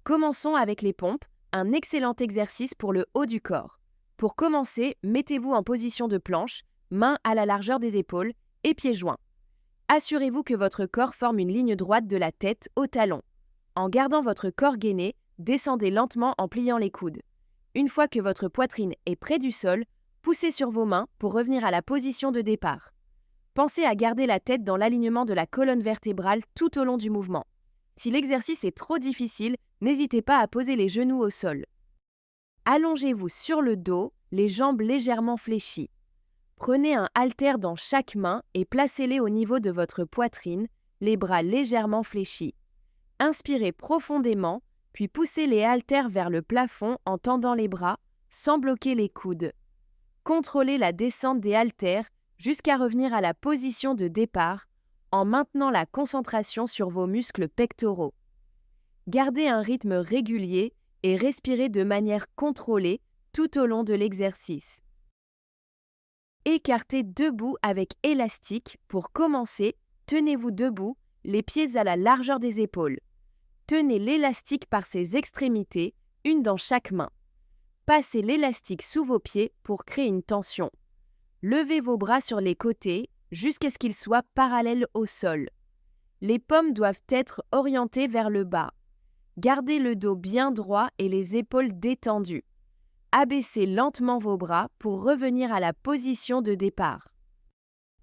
Commençons avec les pompes, un excellent exercice pour le haut du corps. Pour commencer, mettez-vous en position de planche, mains à la largeur des épaules et pieds joints. Assurez-vous que votre corps forme une ligne droite de la tête au talon. En gardant votre corps gainé, descendez lentement en pliant les coudes. Une fois que votre poitrine est près du sol, poussez sur vos mains pour revenir à la position de départ. Pensez à garder la tête dans l'alignement de la colonne vertébrale tout au long du mouvement. Si l'exercice est trop difficile, n'hésitez pas à poser les genoux au sol. Allongez-vous sur le dos, les jambes légèrement fléchies. Prenez un haltère dans chaque main et placez-les au niveau de votre poitrine, les bras légèrement fléchis. Inspirez profondément, puis poussez les haltères vers le plafond en tendant les bras, sans bloquer les coudes. Contrôlez la descente des haltères jusqu'à revenir à la position de départ, en maintenant la concentration sur vos muscles pectoraux. Gardez un rythme régulier et respirez de manière contrôlée tout au long de l'exercice. Écartez debout avec élastique. Pour commencer, tenez-vous debout, les pieds à la largeur des épaules. Tenez l'élastique par ses extrémités, une dans chaque main. Passez l'élastique sous vos pieds pour créer une tension. Levez vos bras sur les côtés jusqu'à ce qu'ils soient parallèles au sol. Les paumes doivent être orientées vers le bas. Gardez le dos bien droit et les épaules détendues. Abaissez lentement vos bras pour revenir à la position de départ.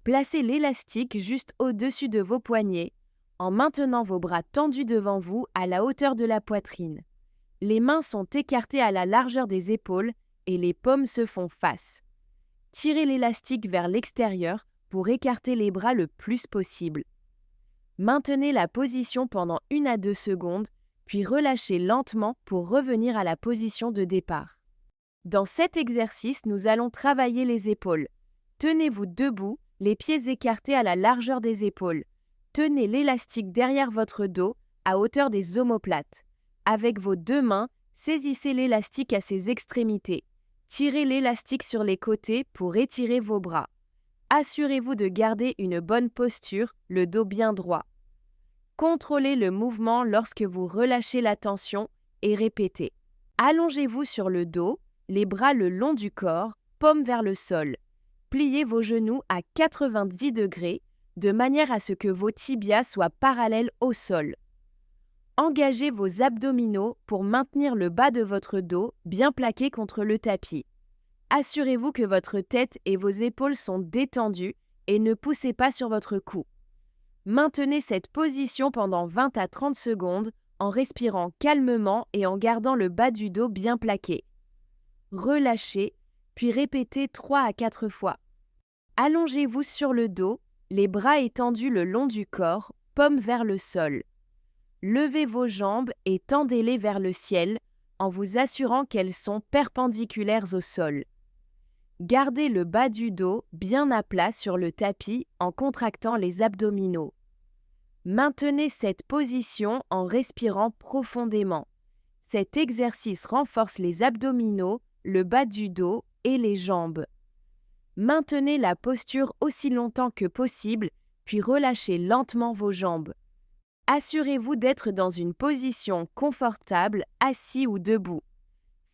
Placez l'élastique juste au-dessus de vos poignets, en maintenant vos bras tendus devant vous à la hauteur de la poitrine. Les mains sont écartées à la largeur des épaules et les paumes se font face. Tirez l'élastique vers l'extérieur pour écarter les bras le plus possible. Maintenez la position pendant 1 à 2 secondes, puis relâchez lentement pour revenir à la position de départ. Dans cet exercice, nous allons travailler les épaules. Tenez-vous debout, les pieds écartés à la largeur des épaules. Tenez l'élastique derrière votre dos, à hauteur des omoplates. Avec vos 2 mains, saisissez l'élastique à ses extrémités. Tirez l'élastique sur les côtés pour étirer vos bras. Assurez-vous de garder une bonne posture, le dos bien droit. Contrôlez le mouvement lorsque vous relâchez la tension et répétez. Allongez-vous sur le dos, les bras le long du corps, paumes vers le sol. Pliez vos genoux à 90 degrés, de manière à ce que vos tibias soient parallèles au sol. Engagez vos abdominaux pour maintenir le bas de votre dos bien plaqué contre le tapis. Assurez-vous que votre tête et vos épaules sont détendues et ne poussez pas sur votre cou. Maintenez cette position pendant 20 à 30 secondes en respirant calmement et en gardant le bas du dos bien plaqué. Relâchez, puis répétez 3 à 4 fois. Allongez-vous sur le dos, les bras étendus le long du corps, paumes vers le sol. Levez vos jambes et tendez-les vers le ciel en vous assurant qu'elles sont perpendiculaires au sol. Gardez le bas du dos bien à plat sur le tapis en contractant les abdominaux. Maintenez cette position en respirant profondément. Cet exercice renforce les abdominaux, le bas du dos et les jambes. Maintenez la posture aussi longtemps que possible, puis relâchez lentement vos jambes. Assurez-vous d'être dans une position confortable, assis ou debout.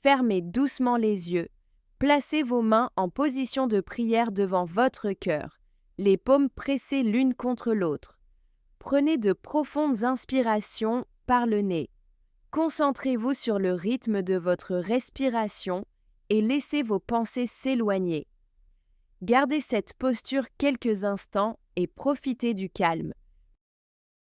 Fermez doucement les yeux. Placez vos mains en position de prière devant votre cœur, les paumes pressées l'une contre l'autre. Prenez de profondes inspirations par le nez. Concentrez-vous sur le rythme de votre respiration et laissez vos pensées s'éloigner. Gardez cette posture quelques instants et profitez du calme.